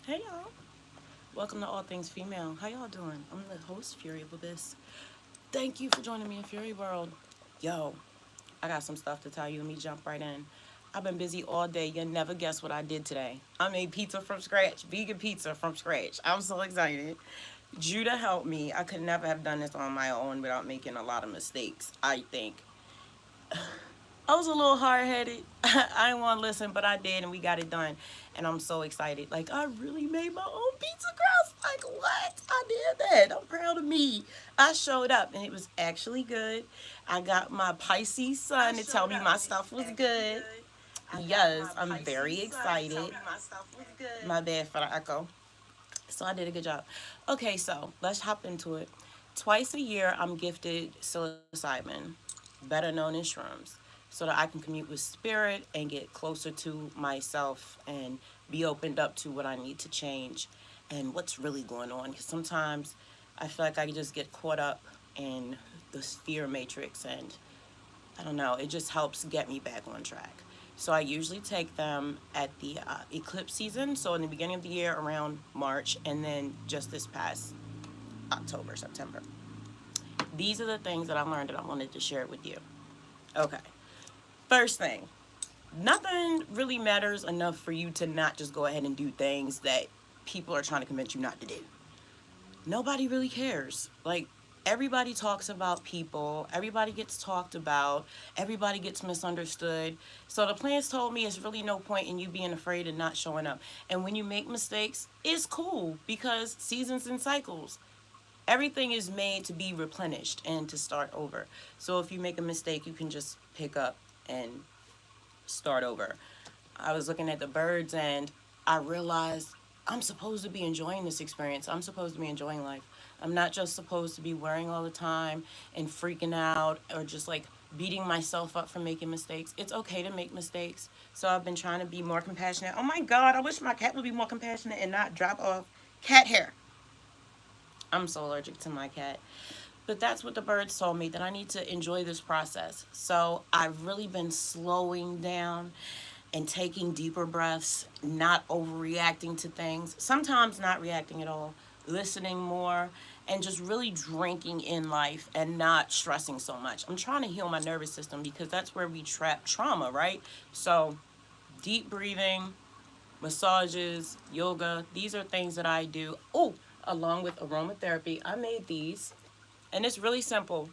Hey y'all. Welcome to All Things Female. How y'all doing? I'm the host, Fury of Abyss. Thank you for joining me in Fury World. Yo, I got some stuff to tell you. Let me jump right in. I've been busy all day. You'll never guess what I did today. I made pizza from scratch, vegan pizza from scratch. I'm so excited. Judah helped me. I could never have done this on my own without making a lot of mistakes, I think. I was a little hard headed. I didn't want to listen, but I did, and we got it done. And I'm so excited. Like, I really made my own pizza crust. Like, what? I did that. I'm proud of me. I showed up, and it was actually good. I got my Pisces sun to tell me my stuff was good. Yes, I'm very excited. My bad for the echo. So I did a good job. Okay, so let's hop into it. Twice a year, I'm gifted psilocybin, better known as shrooms, so that I can commute with spirit and get closer to myself and be opened up to what I need to change and what's really going on. Because sometimes I feel like I just get caught up in the fear matrix, and I don't know, it just helps get me back on track. So I usually take them at the eclipse season, so in the beginning of the year around March, and then just this past October, September. These are the things that I learned that I wanted to share with you. Okay. First thing, nothing really matters enough for you to not just go ahead and do things that people are trying to convince you not to do. Nobody really cares. Like, everybody talks about people, everybody gets talked about, everybody gets misunderstood. So the plans told me it's really no point in you being afraid and not showing up. And when you make mistakes, it's cool because seasons and cycles. Everything is made to be replenished and to start over. So if you make a mistake, you can just pick up and start over. I was looking at the birds and I realized I'm supposed to be enjoying this experience. I'm supposed to be enjoying life. I'm not just supposed to be worrying all the time and freaking out or just like beating myself up for making mistakes. It's okay to make mistakes. So I've been trying to be more compassionate. Oh my God, I wish my cat would be more compassionate and not drop off cat hair. I'm so allergic to my cat. But that's what the birds told me, that I need to enjoy this process. So I've really been slowing down and taking deeper breaths, not overreacting to things, sometimes not reacting at all, listening more, and just really drinking in life and not stressing so much. I'm trying to heal my nervous system because that's where we trap trauma, right? So deep breathing, massages, yoga, these are things that I do. Oh, along with aromatherapy, I made these, and it's really simple.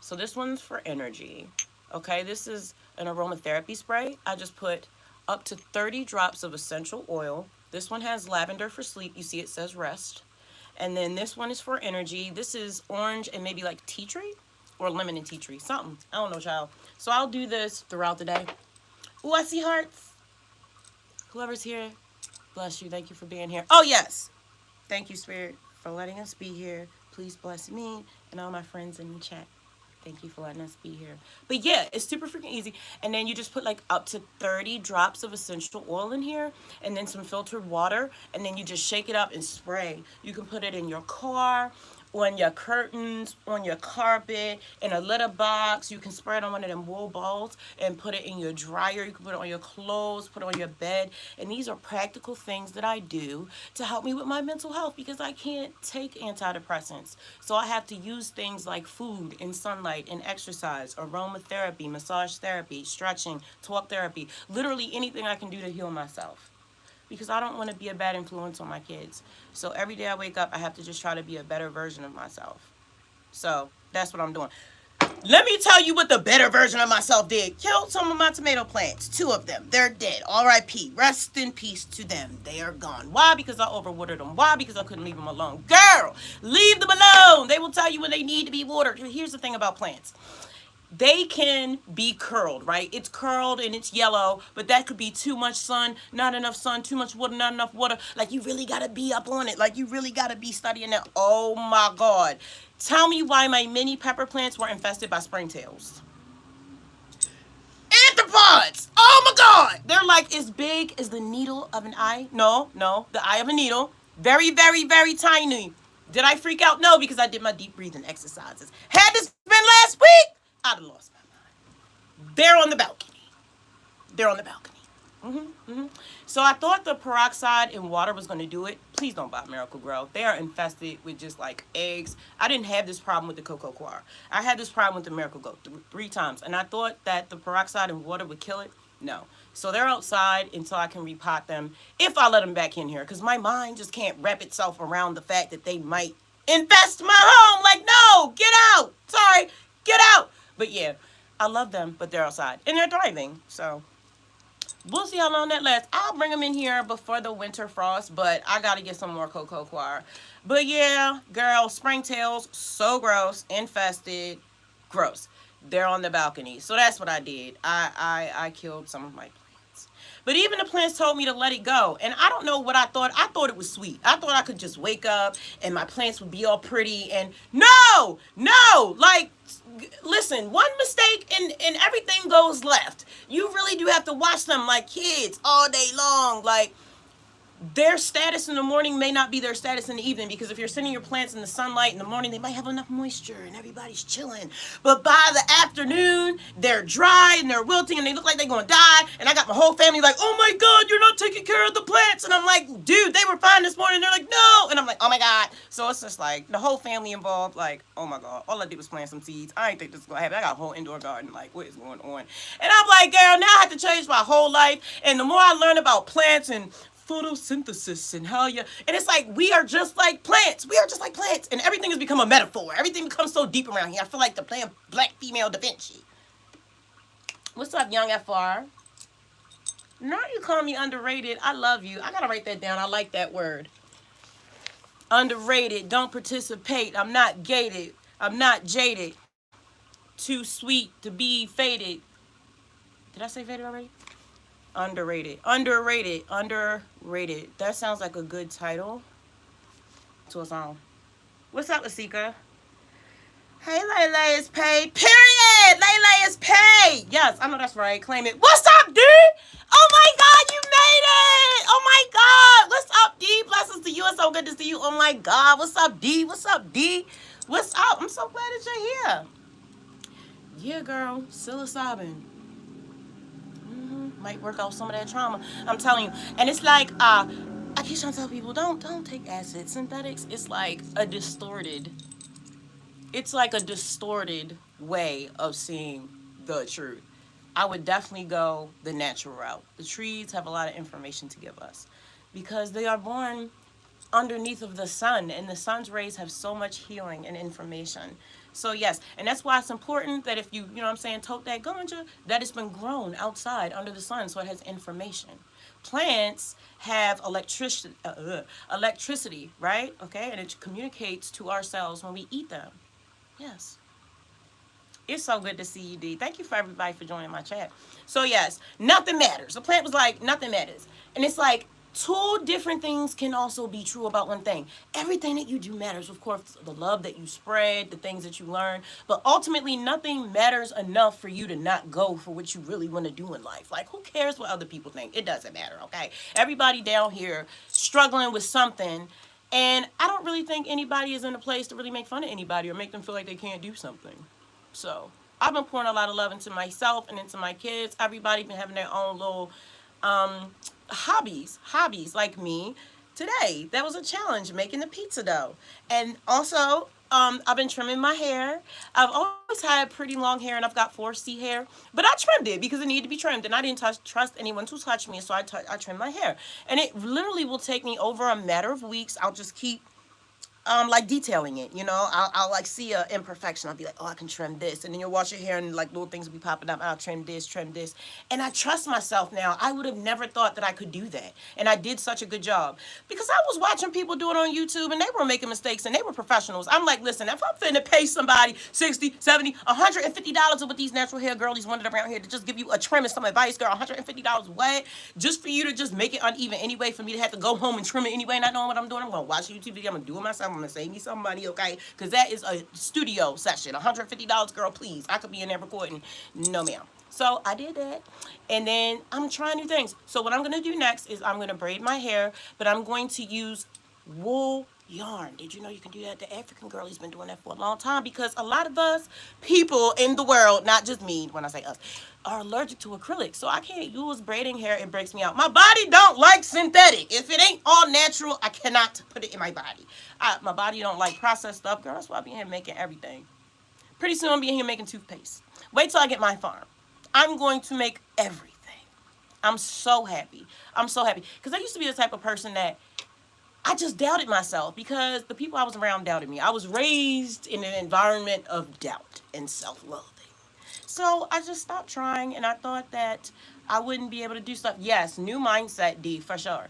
So this one's for energy. Okay, this is an aromatherapy spray. I just put up to 30 drops of essential oil. This one has lavender for sleep. You see it says rest. And then this one is for energy. This is orange and maybe like tea tree or lemon and tea tree, something. I don't know, child. So I'll do this throughout the day. Oh, I see hearts. Whoever's here, bless you. Thank you for being here. Oh, yes. Thank you, Spirit, for letting us be here. Please bless me and all my friends in the chat. Thank you for letting us be here. But yeah, it's super freaking easy. And then you just put like up to 30 drops of essential oil in here and then some filtered water. And then you just shake it up and spray. You can put it in your car, on your curtains, on your carpet, in a litter box. You can spray it on one of them wool balls and put it in your dryer. You can put it on your clothes, put it on your bed. And these are practical things that I do to help me with my mental health because I can't take antidepressants. So I have to use things like food and sunlight and exercise, aromatherapy, massage therapy, stretching, talk therapy, literally anything I can do to heal myself because I don't want to be a bad influence on my kids. So every day I wake up, I have to just try to be a better version of myself. So that's what I'm doing. Let me tell you what the better version of myself did. Killed some of my tomato plants. 2 of them. They're dead. R.I.P. Rest in peace to them. They are gone. Why? Because I overwatered them. Why? Because I couldn't leave them alone. Girl, leave them alone. They will tell you when they need to be watered. Here's the thing about plants. They can be curled, right? It's curled and it's yellow, but that could be too much sun, not enough sun, too much water, not enough water. Like, you really got to be up on it. Like, you really got to be studying it. Oh, my God. Tell me why my mini pepper plants were infested by springtails. Arthropods! Oh, my God. They're like as big as the needle of an eye. No, no, the eye of a needle. Very, very, very tiny. Did I freak out? No, because I did my deep breathing exercises. Had this been last week, I'd have lost my mind. They're on the balcony. They're on the balcony. So I thought the peroxide in water was going to do it. Please don't buy Miracle Grow. They are infested with just like eggs. I didn't have this problem with the Cocoa Coir. I had this problem with the Miracle Grow three times, and I thought that the peroxide in water would kill it. No. So they're outside until I can repot them if I let them back in here, because my mind just can't wrap itself around the fact that they might infest my home. Like, no, get out. Sorry, get out. But yeah, I love them, but they're outside and they're thriving. So we'll see how long that lasts. I'll bring them in here before the winter frost, but I got to get some more Cocoa Coir. But yeah, girl, springtails, so gross, infested, gross. They're on the balcony. So that's what I did. I killed some of my plants. But even the plants told me to let it go. And I don't know what I thought. I thought it was sweet. I thought I could just wake up and my plants would be all pretty. And no, like, listen, one mistake and everything goes left. You really do have to watch them like kids all day long. Like, their status in the morning may not be their status in the evening, because if you're sending your plants in the sunlight in the morning, they might have enough moisture and everybody's chilling. But by the afternoon, they're dry and they're wilting and they look like they're going to die. And I got my whole family like, oh my God, you're not taking care of the plants. And I'm like, dude, they were fine this morning. They're like, no. And I'm like, oh my God. So it's just like the whole family involved. Like, oh my God, all I did was plant some seeds. I ain't think this was going to happen. I got a whole indoor garden. Like, what is going on? And I'm like, girl, now I have to change my whole life. And the more I learn about plants and photosynthesis and how you, and it's like we are just like plants. We are just like plants, and everything has become a metaphor. Everything becomes so deep around here. I feel like the playing Black female Da Vinci. What's up, young FR? Now you call me underrated. I love you. I gotta write that down. I like that word. Underrated. Don't participate. I'm not gated. I'm not jaded. Too sweet to be faded. Did I say faded already? Underrated. That sounds like a good title to a song. What's up, Asika? Hey, Layla is paid. Period. Layla is paid. Yes, I know that's right. Claim it. What's up, D? Oh my God, you made it. Oh my God. What's up, D? Blessings to you. It's so good to see you. Oh my God. What's up, D? What's up, D? What's up? I'm so glad that you're here. Yeah, girl. Psilocybin. Might work out some of that trauma. I'm telling you. And it's like, I keep trying to tell people, don't take acid. Synthetics, it's like a distorted way of seeing the truth. I would definitely go the natural route. The trees have a lot of information to give us because they are born underneath of the sun, and the sun's rays have so much healing and information. So yes, and that's why it's important that if you know what I'm saying, tote that ganja, that it's been grown outside under the sun, so it has information. Plants have electricity, right? Okay, and it communicates to our cells when we eat them. Yes. It's so good to see you, D. Thank you for everybody for joining my chat. So yes, nothing matters. The plant was like, nothing matters. And it's like, two different things can also be true about one thing. Everything that you do matters. Of course, the love that you spread, the things that you learn. But ultimately, nothing matters enough for you to not go for what you really want to do in life. Like, who cares what other people think? It doesn't matter, okay? Everybody down here struggling with something. And I don't really think anybody is in a place to really make fun of anybody or make them feel like they can't do something. So I've been pouring a lot of love into myself and into my kids. Everybody been having their own little hobbies like me. Today that was a challenge, making the pizza dough. And also I've been trimming my hair. I've always had pretty long hair, and I've got 4C hair, but I trimmed it because it needed to be trimmed, and I didn't trust anyone to touch me, so I trimmed my hair. And it literally will take me over a matter of weeks. I'll just keep like detailing it, you know. I'll like see a imperfection. I'll be like, oh, I can trim this, and then you'll wash your hair and like little things will be popping up. I'll trim this, and I trust myself now. I would have never thought that I could do that, and I did such a good job because I was watching people do it on YouTube, and they were making mistakes, and they were professionals. I'm like, listen, if I'm finna pay somebody $60, $70, $150 of what these natural hair girlies wanted around here to just give you a trim and some advice, girl, $150 what? Just for you to just make it uneven anyway, for me to have to go home and trim it anyway, not knowing what I'm doing. I'm gonna watch a YouTube video. I'm gonna do it myself. I'm gonna save me some money, okay? Because that is a studio session. $150, girl, please. I could be in there recording. No, ma'am. So I did that. And then I'm trying new things. So what I'm going to do next is I'm going to braid my hair, but I'm going to use wool yarn. Did you know you can do that? The African girl has been doing that for a long time because a lot of us people in the world, not just me when I say us, are allergic to acrylic. So I can't use braiding hair. It breaks me out. My body don't like synthetic. If it ain't all natural, I cannot put it in my body. My body don't like processed stuff. Girl, that's why I be here making everything. Pretty soon I'll be in here making toothpaste. Wait till I get my farm. I'm going to make everything. I'm so happy. I'm so happy. Because I used to be the type of person that I just doubted myself because the people I was around doubted me. I was raised in an environment of doubt and self-loathing. So I just stopped trying and I thought that I wouldn't be able to do stuff. Yes, new mindset, D, for sure.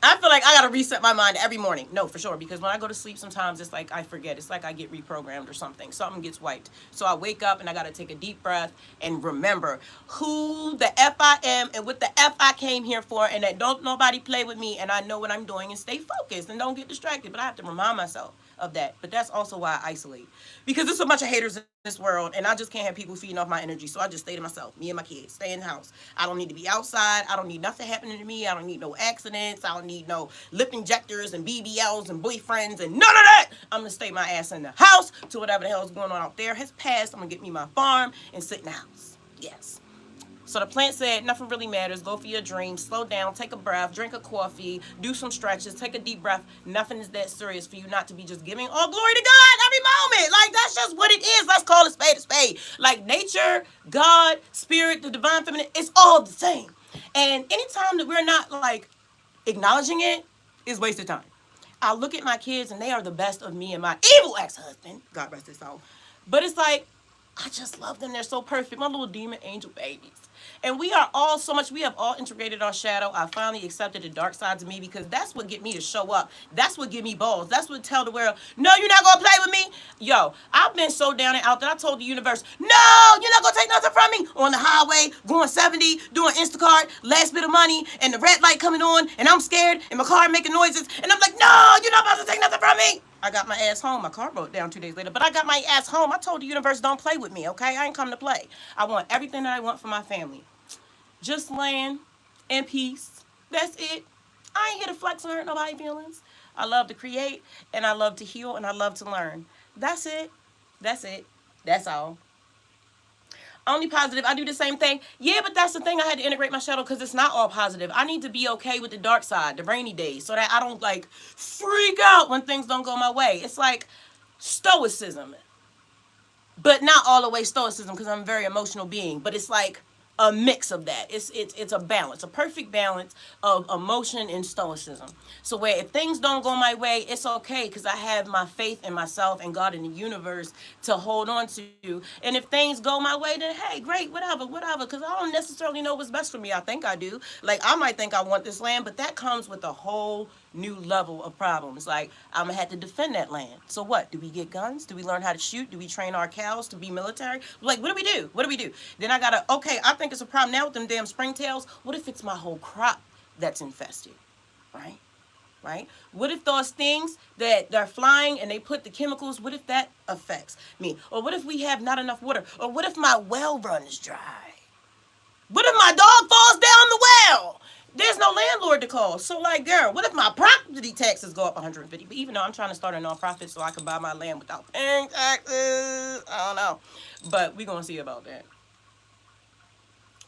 I feel like I gotta reset my mind every morning. No, for sure. Because when I go to sleep, sometimes it's like I forget. It's like I get reprogrammed or something. Something gets wiped. So I wake up and I gotta take a deep breath and remember who the F I am and what the F I came here for, and that don't nobody play with me. And I know what I'm doing and stay focused and don't get distracted. But I have to remind myself of that. But that's also why I isolate because there's so much of haters in this world, and I just can't have people feeding off my energy. So I just stay to myself, me and my kids, stay in the house. I don't need to be outside. I don't need nothing happening to me. I don't need no accidents. I don't need no lip injectors and BBLs and boyfriends and none of that. I'm gonna stay my ass in the house till whatever the hell is going on out there has passed. I'm gonna get me my farm and sit in the house. Yes. So the plant said, nothing really matters. Go for your dreams. Slow down. Take a breath. Drink a coffee. Do some stretches. Take a deep breath. Nothing is that serious for you not to be just giving all glory to God every moment. Like, that's just what it is. Let's call it spade a spade. Like, nature, God, spirit, the divine feminine, it's all the same. And anytime that we're not, like, acknowledging it is wasted time. I look at my kids, and they are the best of me and my evil ex-husband. God rest his soul. But it's like, I just love them. They're so perfect. My little demon angel babies. And we are all so much, we have all integrated our shadow. I finally accepted the dark sides of me because that's what get me to show up. That's what give me balls. That's what tell the world, no, you're not going to play with me. Yo, I've been so down and out that I told the universe, no, you're not going to take nothing from me. On the highway, going 70, doing Instacart, last bit of money, and the red light coming on, and I'm scared, and my car making noises, and I'm like, no, you're not about to take nothing from me. I got my ass home. My car broke down 2 days later, but I got my ass home. I told the universe, don't play with me, okay? I ain't come to play. I want everything that I want for my family. Just land in peace. That's it. I ain't here to flex and hurt nobody's feelings. I love to create, and I love to heal, and I love to learn. That's it. That's it. That's all. Only positive. I do the same thing. Yeah, but that's the thing. I had to integrate my shadow because it's not all positive. I need to be okay with the dark side, the rainy days, so that I don't, like, freak out when things don't go my way. It's like stoicism, but not all the way stoicism because I'm a very emotional being. But it's like a mix of that. It's a balance, a perfect balance of emotion and stoicism. So where if things don't go my way, it's okay because I have my faith in myself and God in the universe to hold on to. And if things go my way, then hey, great, whatever, whatever. Because I don't necessarily know what's best for me. I think I do. Like I might think I want this land, but that comes with a whole new level of problems. Like I'm gonna have to defend that land. So what? Do we get guns? Do we learn how to shoot? Do we train our cows to be military? Like what do we do? What do we do? Then I gotta, okay, I think it's a problem now with them damn springtails. What if it's my whole crop that's infested? Right? Right? What if those things that they're flying and they put the chemicals, what if that affects me? Or what if we have not enough water? Or what if my well runs dry? What if my dog falls down the well? There's no landlord to call. So, like, girl, what if my property taxes go up 150? But even though I'm trying to start a nonprofit so I can buy my land without paying taxes, I don't know. But we're going to see about that.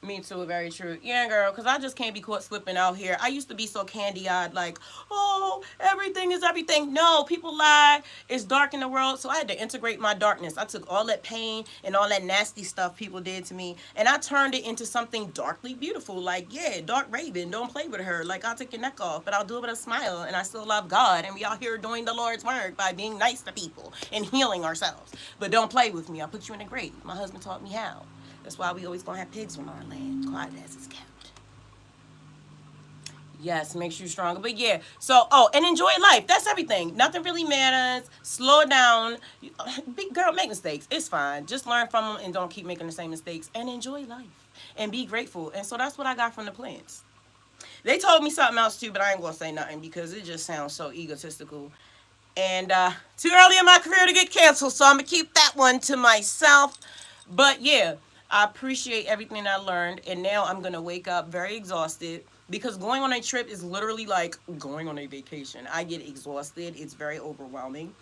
Me too, very true. Yeah, girl, because I just can't be caught slipping out here. I used to be so candy-eyed, like, oh, everything is everything. No, people lie. It's dark in the world, so I had to integrate my darkness. I took all that pain and all that nasty stuff people did to me, and I turned it into something darkly beautiful. Like, yeah, Dark Raven, don't play with her. Like, I'll take your neck off, but I'll do it with a smile, and I still love God, and we out here doing the Lord's work by being nice to people and healing ourselves. But don't play with me. I'll put you in a grave. My husband taught me how. That's why we always gonna have pigs on our land. Quiet as it's kept. Yes, makes you stronger. But yeah, so, oh, and enjoy life. That's everything. Nothing really matters. Slow down. Big girl, make mistakes. It's fine. Just learn from them and don't keep making the same mistakes. And enjoy life. And be grateful. And so that's what I got from the plants. They told me something else too, but I ain't gonna say nothing because it just sounds so egotistical. And too early in my career to get canceled, so I'm gonna keep that one to myself. But yeah, I appreciate everything I learned, and now I'm going to wake up very exhausted because going on a trip is literally like going on a vacation. I get exhausted. It's very overwhelming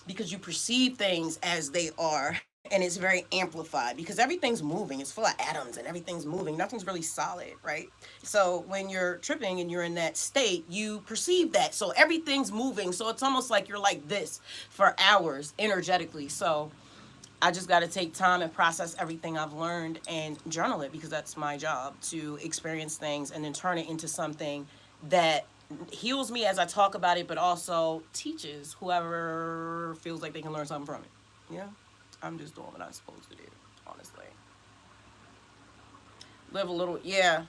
because you perceive things as they are, and it's very amplified because everything's moving. It's full of atoms and everything's moving. Nothing's really solid, right? So when you're tripping and you're in that state, you perceive that. So everything's moving. So it's almost like you're like this for hours energetically. So I just got to take time and process everything I've learned and journal it, because that's my job, to experience things and then turn it into something that heals me as I talk about it, but also teaches whoever feels like they can learn something from it. Yeah, I'm just doing what I'm supposed to do, honestly. Live a little, yeah.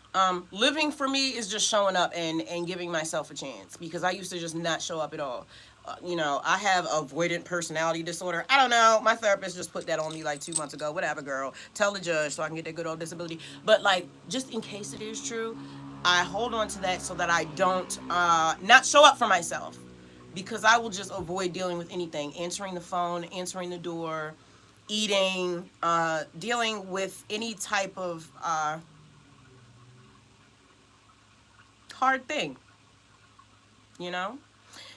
Living for me is just showing up and giving myself a chance, because I used to just not show up at all. I have avoidant personality disorder. I don't know. My therapist just put that on me like 2 months ago. Whatever, girl. Tell the judge so I can get that good old disability. But like, just in case it is true, I hold on to that so that I don't not show up for myself, because I will just avoid dealing with anything. Answering the phone, answering the door, eating, dealing with any type of hard thing, you know?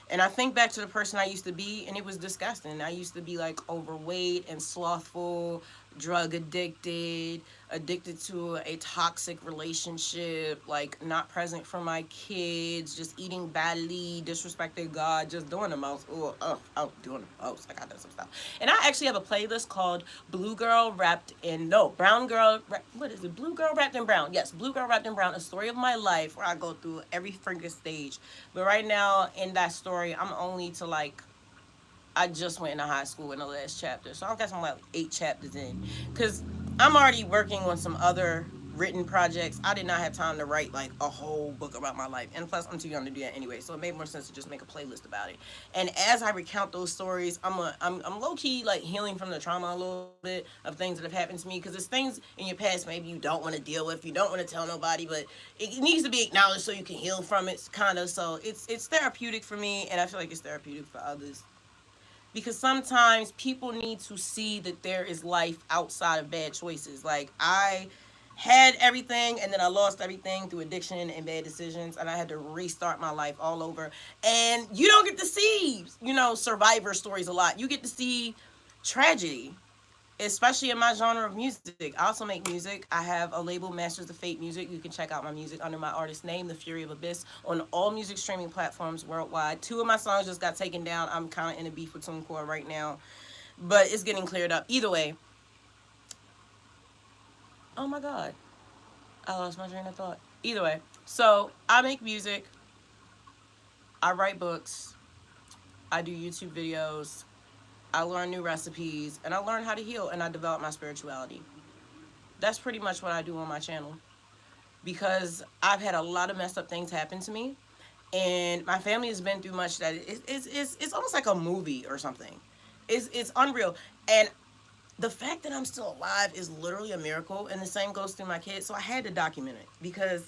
And I think back to the person I used to be, and it was disgusting. I used to be like overweight and slothful, drug addicted, addicted to a toxic relationship, like not present for my kids, just eating badly, disrespecting God, just doing the most. Doing the most. I got done some stuff. And I actually have a playlist called Blue Girl Wrapped in, no, Brown Girl, what is it? Blue Girl Wrapped in Brown. Yes, Blue Girl Wrapped in Brown, a story of my life where I go through every freaking stage. But right now in that story, I'm only to like, I just went into high school in the last chapter, so I guess I'm like 8 chapters in, because I'm already working on some other written projects. I did not have time to write like a whole book about my life, and plus I'm too young to do that anyway. So it made more sense to just make a playlist about it. And as I recount those stories, I'm low key like healing from the trauma a little bit of things that have happened to me, because it's things in your past maybe you don't want to deal with, you don't want to tell nobody, but it needs to be acknowledged so you can heal from it, kind of. So it's therapeutic for me, and I feel like it's therapeutic for others, because sometimes people need to see that there is life outside of bad choices. Like, I had everything and then I lost everything through addiction and bad decisions, and I had to restart my life all over. And you don't get to see, survivor stories a lot. You get to see tragedy, especially in my genre of music. I also make music. I have a label, Masters of Fate Music. You can check out my music under my artist name, The Fury of Abyss, on all music streaming platforms worldwide. 2 of my songs just got taken down. I'm kind of in a beef with TuneCore right now, but it's getting cleared up. Either way, oh my God, I lost my train of thought. Either way, so I make music, I write books, I do YouTube videos, I learn new recipes, and I learn how to heal, and I develop my spirituality. That's pretty much what I do on my channel, because I've had a lot of messed up things happen to me, and my family has been through much that it's almost like a movie or something. It's unreal. And the fact that I'm still alive is literally a miracle, and the same goes through my kids. So I had to document it, because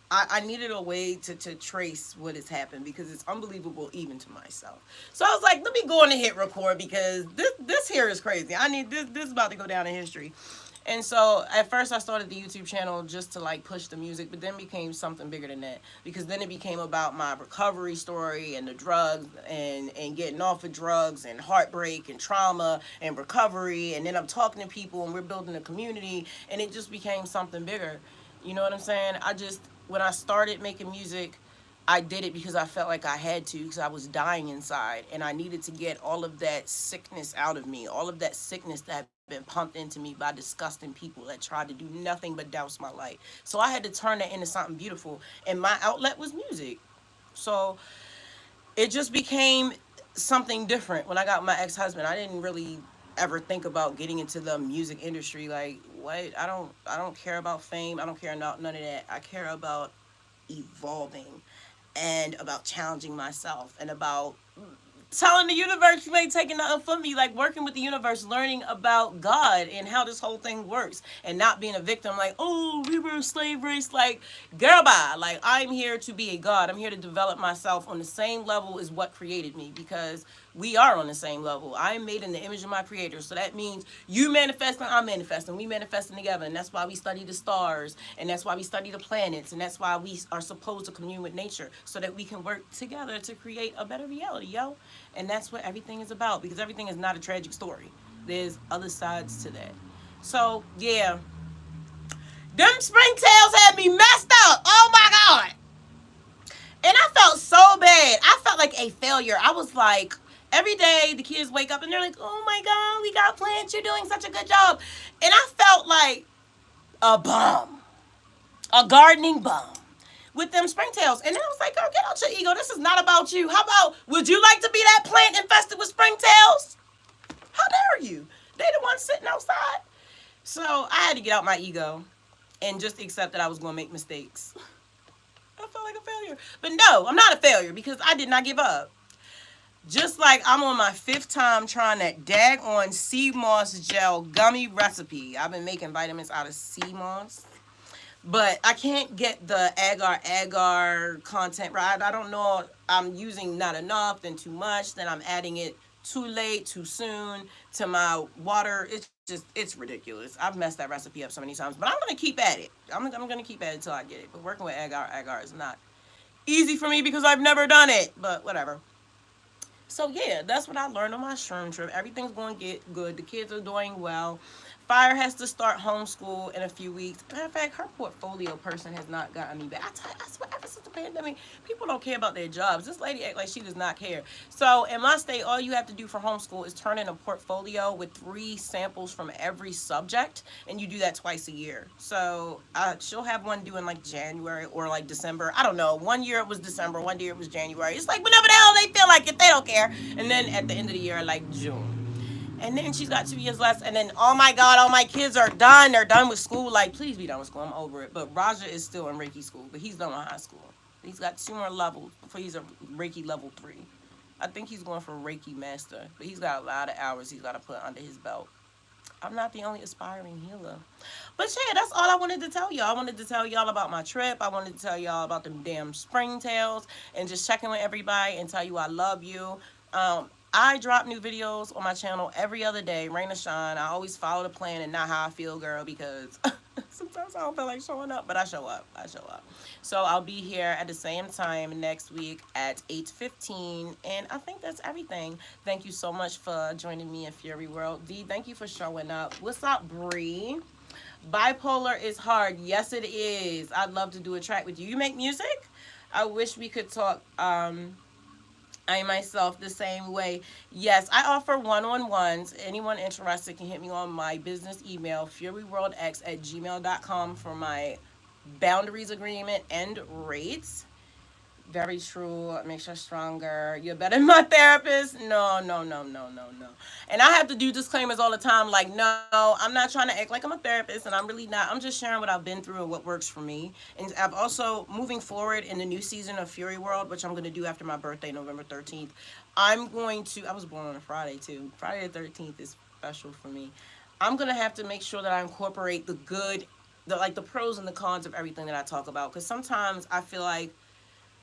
I needed a way to trace what has happened, because it's unbelievable even to myself. So I was like, let me go on and hit record, because this here is crazy. I need this is about to go down in history. And so at first I started the YouTube channel just to like push the music, but then it became something bigger than that, because then it became about my recovery story and the drugs and getting off of drugs and heartbreak and trauma and recovery. And then I'm talking to people and we're building a community, and it just became something bigger. You know what I'm saying? When I started making music, I did it because I felt like I had to, because I was dying inside and I needed to get all of that sickness out of me, all of that sickness that had been pumped into me by disgusting people that tried to do nothing but douse my light. So I had to turn that into something beautiful, and my outlet was music. So it just became something different. When I got my ex-husband, I didn't really ever think about getting into the music industry. Like, what? I don't care about fame. I don't care about none of that. I care about evolving and about challenging myself and about telling the universe you ain't taking nothing from me, like working with the universe, learning about God and how this whole thing works, and not being a victim, like, oh, we were a slave race, like, girl, bye. Like, I'm here to be a God. I'm here to develop myself on the same level as what created me, because we are on the same level. I am made in the image of my creator. So that means you manifesting, I'm manifesting, we manifesting together. And that's why we study the stars, and that's why we study the planets, and that's why we are supposed to commune with nature, so that we can work together to create a better reality, yo. And that's what everything is about, because everything is not a tragic story. There's other sides to that. So, yeah. Them springtails had me messed up. Oh my God. And I felt so bad. I felt like a failure. I was like, every day the kids wake up and they're like, oh my God, we got plants. You're doing such a good job. And I felt like a bum, a gardening bum with them springtails. And then I was like, girl, get out your ego. This is not about you. How about, would you like to be that plant infested with springtails? How dare you? They the ones sitting outside. So I had to get out my ego and just accept that I was going to make mistakes. I felt like a failure. But no, I'm not a failure, because I did not give up. Just like I'm on my 5th time trying that daggone sea moss gel gummy recipe. I've been making vitamins out of sea moss. But I can't get the agar content right. I don't know. I'm using not enough, then too much. Then I'm adding it too late, too soon to my water. It's ridiculous. I've messed that recipe up so many times. But I'm going to keep at it. I'm going to keep at it until I get it. But working with agar is not easy for me because I've never done it. But whatever. So yeah, that's what I learned on my shroom trip. Everything's going to get good. The kids are doing well. Fire has to start homeschool in a few weeks. Matter of fact, her portfolio person has not gotten me back. I swear, ever since the pandemic, people don't care about their jobs. This lady act like she does not care. So in my state, all you have to do for homeschool is turn in a portfolio with 3 samples from every subject, and you do that twice a year. So she'll have one due in like January or like December. I don't know. One year it was December, one year it was January. It's like whenever the hell they feel like it, they don't care. And then at the end of the year, like June. And then she's got 2 years left. And then, oh my God, all my kids are done. They're done with school. Like, please be done with school. I'm over it. But Raja is still in Reiki school, but he's done with high school. He's got 2 more levels before he's a Reiki level 3. I think he's going for Reiki master, but he's got a lot of hours he's got to put under his belt. I'm not the only aspiring healer. But yeah, that's all I wanted to tell y'all. I wanted to tell y'all about my trip. I wanted to tell y'all about them damn springtails and just checking with everybody and tell you I love you. I drop new videos on my channel every other day, rain or shine. I always follow the plan and not how I feel, girl, because sometimes I don't feel like showing up, but I show up. I show up. So I'll be here at the same time next week at 8:15, and I think that's everything. Thank you so much for joining me in Fury World. D, thank you for showing up. What's up, Bree? Bipolar is hard. Yes, it is. I'd love to do a track with you. You make music? I wish we could talk. I myself the same way. Yes, I offer one-on-ones. Anyone interested can hit me on my business email, furyworldx@gmail.com, for my boundaries agreement and rates. Very true. Makes you stronger. You're better than my therapist. No, no, no, no, no, no. And I have to do disclaimers all the time. Like, no, I'm not trying to act like I'm a therapist, and I'm really not. I'm just sharing what I've been through and what works for me. And I've also, moving forward in the new season of Fury World, which I'm going to do after my birthday, November 13th, I'm going to, I was born on a Friday, too. Friday the 13th is special for me. I'm going to have to make sure that I incorporate the good, the pros and the cons of everything that I talk about. Because sometimes I feel like,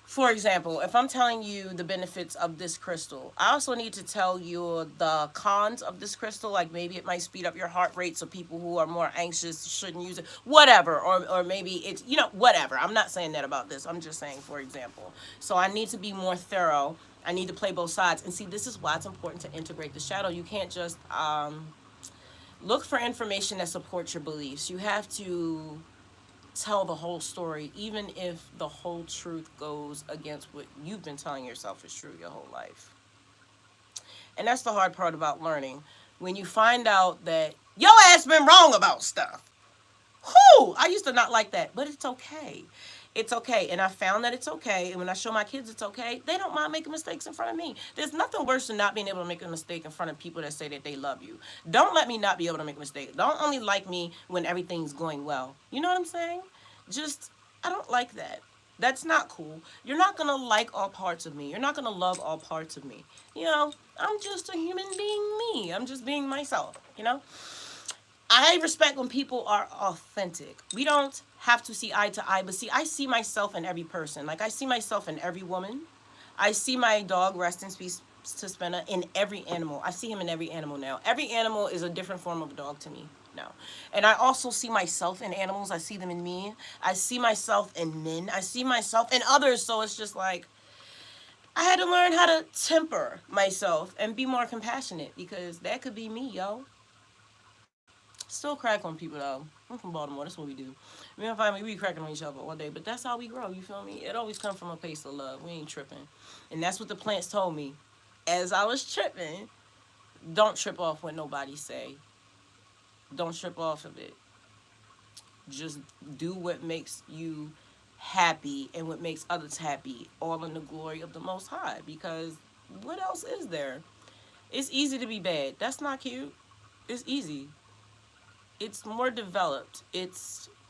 for example, if I'm telling you the benefits of this crystal, I also need to tell you the cons of this crystal. Like maybe it might speed up your heart rate, so people who are more anxious shouldn't use it. Whatever. Or maybe it's, whatever. I'm not saying that about this. I'm just saying, for example. So I need to be more thorough. I need to play both sides. And see, this is why it's important to integrate the shadow. You can't just look for information that supports your beliefs. You have to tell the whole story, even if the whole truth goes against what you've been telling yourself is true your whole life. And that's the hard part about learning. When you find out that your ass been wrong about stuff. Whew! I used to not like that, but it's okay. It's okay. And I found that it's okay. And when I show my kids it's okay, they don't mind making mistakes in front of me. There's nothing worse than not being able to make a mistake in front of people that say that they love you. Don't let me not be able to make a mistake. Don't only like me when everything's going well. You know what I'm saying? Just, I don't like that. That's not cool. You're not gonna like all parts of me. You're not gonna love all parts of me. You know, I'm just a human being me. I'm just being myself, you know? I respect when people are authentic. We don't have to see eye to eye, but see, I see myself in every person. Like, I see myself in every woman. I see my dog, rest in peace to Spinner, in every animal. I see him in every animal now. Every animal is a different form of dog to me now. And I also see myself in animals. I see them in me. I see myself in men. I see myself in others. So it's just like, I had to learn how to temper myself and be more compassionate because that could be me, yo. Still crack on people though. I'm from Baltimore. That's what we do. Me and family, we cracking on each other all day. But that's how we grow. You feel me? It always comes from a place of love. We ain't tripping. And that's what the plants told me. As I was tripping, don't trip off what nobody say. Don't trip off of it. Just do what makes you happy and what makes others happy, all in the glory of the Most High. Because what else is there? It's easy to be bad. That's not cute. It's easy. It's more developed. I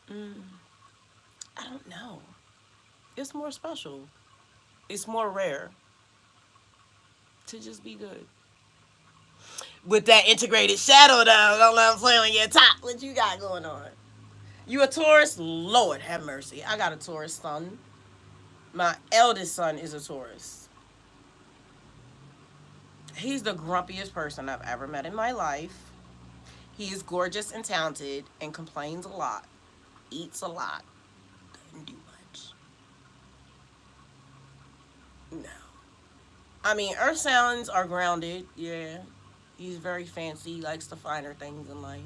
don't know. It's more special. It's more rare to just be good. With that integrated shadow though, don't let them play on your top. What you got going on? You a Taurus? Lord have mercy. I got a Taurus son. My eldest son is a Taurus. He's the grumpiest person I've ever met in my life. He is gorgeous and talented and complains a lot. Eats a lot. Doesn't do much. No. I mean, Earth Sounds are grounded, yeah. He's very fancy. He likes the finer things in life.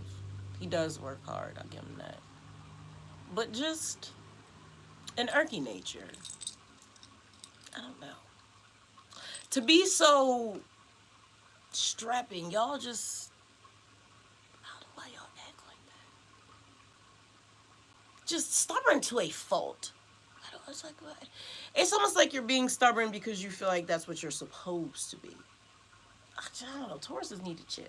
He does work hard, I'll give him that. But just an irky nature. I don't know. To be so strapping, y'all just, I don't know why y'all act like that. Just stubborn to a fault. I don't, it's like, it's almost like you're being stubborn because you feel like that's what you're supposed to be. I don't know. Tauruses need to chill.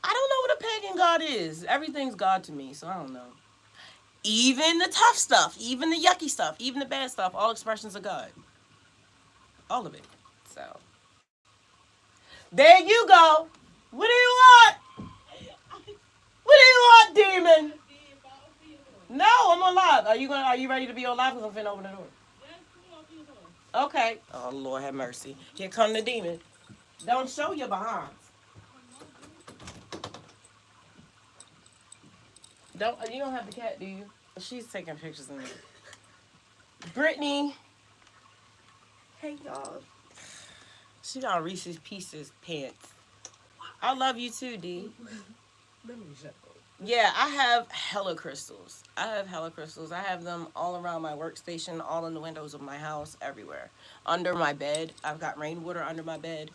I don't know what a pagan god is. Everything's God to me, so I don't know. Even the tough stuff, even the yucky stuff, even the bad stuff, all expressions of God. All of it. So, there you go. What do you want? What do you want, demon? No, I'm on live. Are you ready to be on live? Because I'm finna open the door. Okay. Oh Lord have mercy. Here come the demon. Don't show your behinds. Don't you don't have the cat, do you? She's taking pictures of me. Brittany. Hey y'all. She got Reese's Pieces pants. I love you too, D. Yeah, I have hella crystals. I have them all around my workstation, all in the windows of my house, everywhere. Under my bed. I've got rainwater under my bed.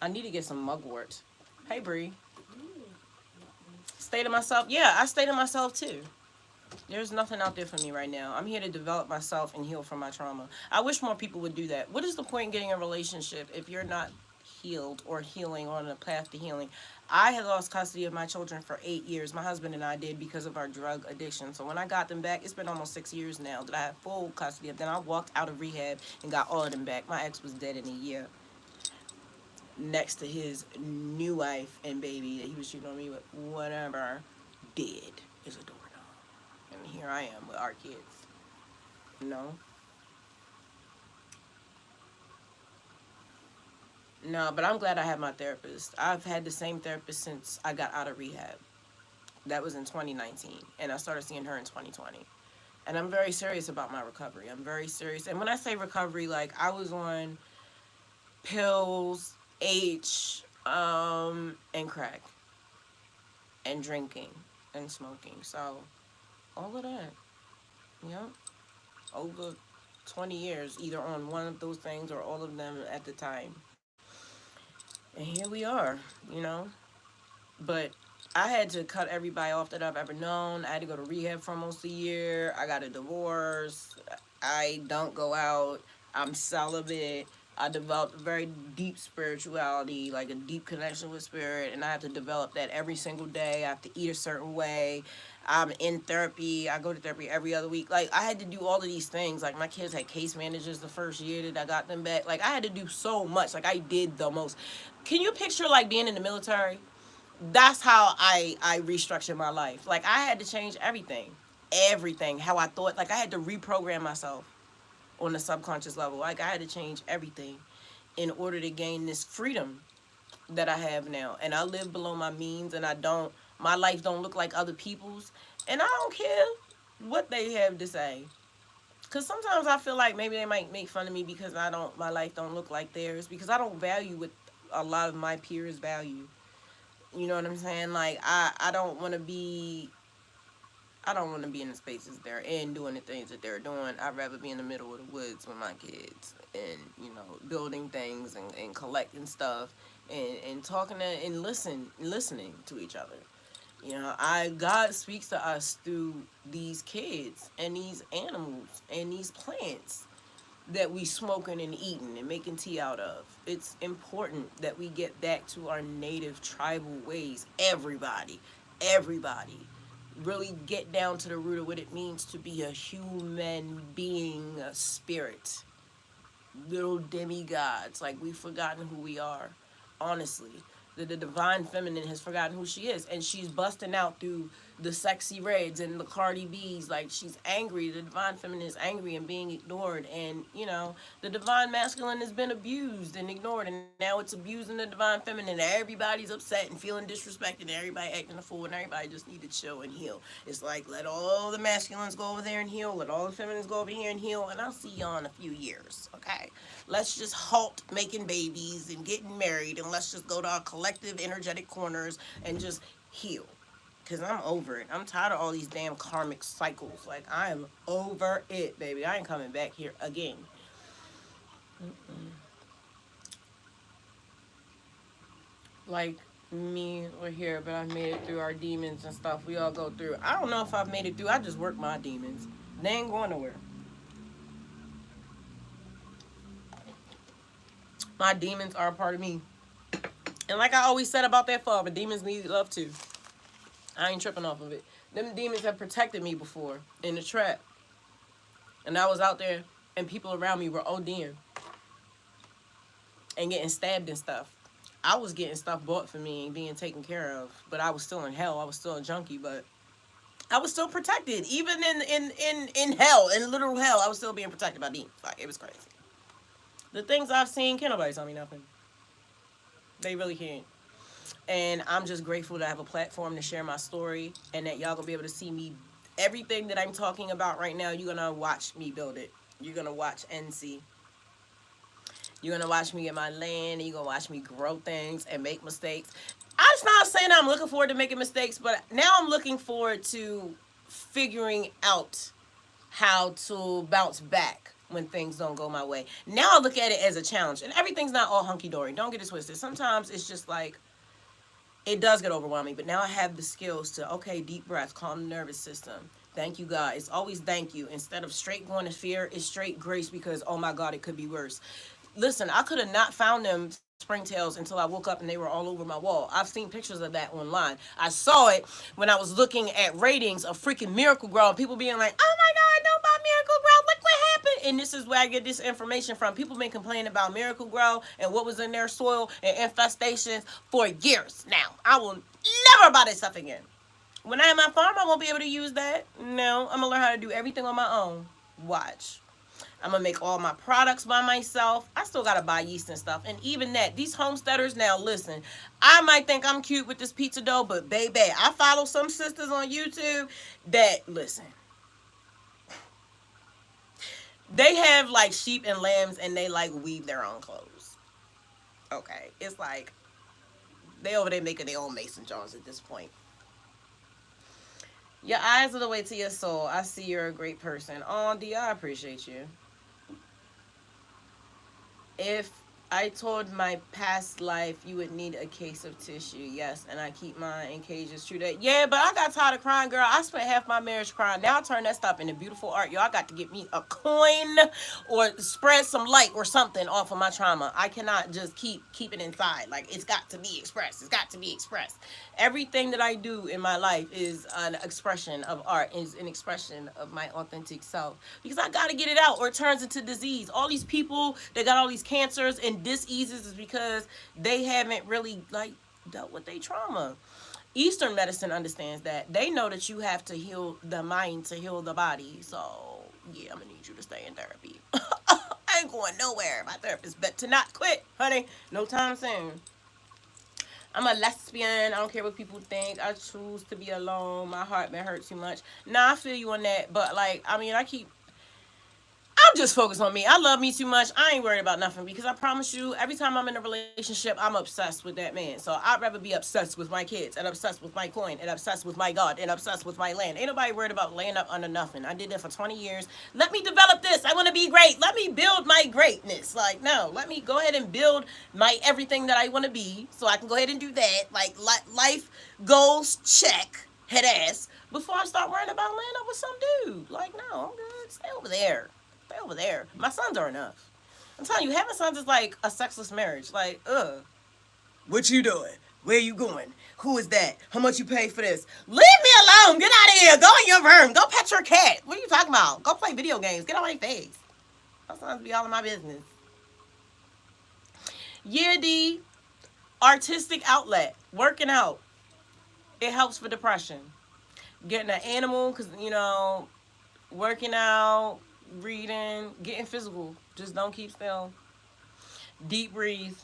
I need to get some mugwort. Hey, Bree. Stay to myself. Yeah, I stay to myself too. There's nothing out there for me right now. I'm here to develop myself and heal from my trauma. I wish more people would do that. What is the point in getting a relationship if you're not healed or healing or on a path to healing? I had lost custody of my children for 8 years. My husband and I did because of our drug addiction. So when I got them back, it's been almost 6 years now that I have full custody of them. I walked out of rehab and got all of them back. My ex was dead in a year. Next to his new wife and baby that he was cheating on me with, whatever, dead is a doorknob. And here I am with our kids. No. No, but I'm glad I had my therapist. I've had the same therapist since I got out of rehab. That was in 2019. And I started seeing her in 2020. And I'm very serious about my recovery. I'm very serious. And when I say recovery, like I was on pills, and crack, and drinking, and smoking. So, all of that. Yep. Over 20 years, either on one of those things or all of them at the time. And here we are, you know. But I had to cut everybody off that I've ever known. I had to go to rehab for almost a year. I got a divorce. I don't go out. I'm celibate. I developed a very deep spirituality, like a deep connection with spirit, and I have to develop that every single day. I have to eat a certain way. I'm in therapy. I go to therapy every other week. Like, I had to do all of these things. Like, my kids had case managers the first year that I got them back. Like, I had to do so much. Like, I did the most. Can you picture, like, being in the military? That's how I restructured my life. Like, I had to change everything. Everything. How I thought. Like, I had to reprogram myself on the subconscious level. Like, I had to change everything in order to gain this freedom that I have now. And I live below my means, and my life don't look like other people's. And I don't care what they have to say. Cause sometimes I feel like maybe they might make fun of me because my life don't look like theirs, because I don't value what a lot of my peers value. You know what I'm saying? Like, I don't want to be in the spaces they're in, doing the things that they're doing. I'd rather be in the middle of the woods with my kids, and, building things, and collecting stuff, and talking and listening to each other. God speaks to us through these kids and these animals and these plants that we smoking and eating and making tea out of. It's important that we get back to our native tribal ways. Everybody really get down to the root of what it means to be a human being, a spirit. Little demigods. Like, we've forgotten who we are. Honestly. The divine feminine has forgotten who she is. And she's busting out through the sexy reds and the Cardi B's. Like, she's angry. The divine feminine is angry and being ignored. And, the divine masculine has been abused and ignored. And now it's abusing the divine feminine. Everybody's upset and feeling disrespected. And everybody acting a fool. And everybody just need to chill and heal. It's like, let all the masculines go over there and heal. Let all the feminines go over here and heal. And I'll see y'all in a few years. Okay? Let's just halt making babies and getting married. And let's just go to our collective energetic corners and just heal. Because I'm over it. I'm tired of all these damn karmic cycles. Like, I am over it, baby. I ain't coming back here again. Like, me, we're here, but I've made it through our demons and stuff. We all go through. I don't know if I've made it through. I just work my demons. They ain't going nowhere. My demons are a part of me. And like I always said about that father, demons need love too. I ain't tripping off of it. Them demons have protected me before in the trap. And I was out there and people around me were ODing and getting stabbed and stuff. I was getting stuff bought for me and being taken care of. But I was still in hell. I was still a junkie, but I was still protected. Even in hell, in literal hell, I was still being protected by demons. Like, it was crazy. The things I've seen, can't nobody tell me nothing. They really can't. And I'm just grateful to have a platform to share my story, and that y'all gonna be able to see me. Everything that I'm talking about right now, you're gonna watch me build it. You're gonna watch and see. You're gonna watch me get my land, and you're gonna watch me grow things and make mistakes. I'm not saying I'm looking forward to making mistakes, but now I'm looking forward to figuring out how to bounce back when things don't go my way. Now I look at it as a challenge, and everything's not all hunky-dory. Don't get it twisted. Sometimes it's just like, it does get overwhelming, but now I have the skills to, okay, deep breath, calm the nervous system. Thank you, God. It's always thank you. Instead of straight going to fear, it's straight grace, because, oh my God, it could be worse. Listen, I could have not found them springtails until I woke up and they were all over my wall. I've seen pictures of that online. I saw it when I was looking at ratings of freaking Miracle Grow, and people being like, oh my God, know about Miracle Grow, look what happened. And this is where I get this information from. People been complaining about Miracle Grow and what was in their soil and infestations for years now. I will never buy this stuff again. When I have my farm, I won't be able to use that. No, I'm going to learn how to do everything on my own. Watch. I'm going to make all my products by myself. I still got to buy yeast and stuff. And even that, these homesteaders, now listen, I might think I'm cute with this pizza dough, but baby, I follow some sisters on YouTube that, listen, they have like sheep and lambs and they like weave their own clothes. Okay. It's like, they over there making their own mason jars at this point. Your eyes are the way to your soul. I see you're a great person. Oh, D, I appreciate you. If I told my past life you would need a case of tissue. Yes, and I keep mine in cages. True that. Yeah, but I got tired of crying, girl. I spent half my marriage crying. Now I turn that stuff into beautiful art. Y'all got to get me a coin or spread some light or something off of my trauma. I cannot just keep it inside. Like, it's got to be expressed. It's got to be expressed. Everything that I do in my life is an expression of art, is an expression of my authentic self. Because I gotta get it out or it turns into disease. All these people that got all these cancers and diseases is because they haven't really like dealt with their trauma. Eastern medicine understands that. They know that you have to heal the mind to heal the body. So yeah, I'm gonna need you to stay in therapy. I ain't going nowhere. My therapist bet to not quit, honey. No time soon. I'm a lesbian. I don't care what people think. I choose to be alone. My heart been hurt too much. Nah, I feel you on that. But like, I mean, I'm just focused on me. I love me too much. I ain't worried about nothing because I promise you, every time I'm in a relationship, I'm obsessed with that man. So I'd rather be obsessed with my kids and obsessed with my coin and obsessed with my God and obsessed with my land. Ain't nobody worried about laying up under nothing. I did that for 20 years. Let me develop this. I want to be great. Let me build my greatness. Like, no, let me go ahead and build my everything that I want to be so I can go ahead and do that. Like, life goals, check, head ass, before I start worrying about laying up with some dude. Like, no, I'm good. Stay over there. Stay over there. My sons are enough. I'm telling you, having sons is like a sexless marriage. Like, ugh. What you doing? Where you going? Who is that? How much you pay for this? Leave me alone. Get out of here. Go in your room. Go pet your cat. What are you talking about? Go play video games. Get out of my face. My sons be all in my business. Yeah, D. Artistic outlet. Working out. It helps for depression. Getting an animal, because, working out, reading, getting physical. Just don't keep still. Deep breathe.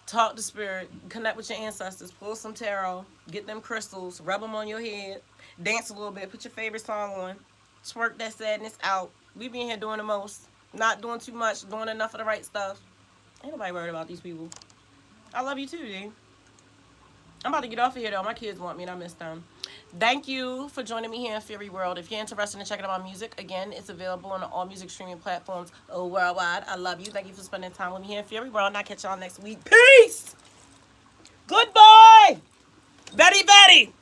Talk to spirit. Connect with your ancestors. Pull some tarot. Get them crystals. Rub them on your head. Dance a little bit. Put your favorite song on. Twerk that sadness out. We be in here doing the most. Not doing too much. Doing enough of the right stuff. Ain't nobody worried about these people. I love you too, D. I'm about to get off of here though. My kids want me and I miss them. Thank you for joining me here in Fury World. If you're interested in checking out my music, again, it's available on all music streaming platforms worldwide. I love you. Thank you for spending time with me here in Fury World. And I'll catch y'all next week. Peace! Goodbye! Betty Betty!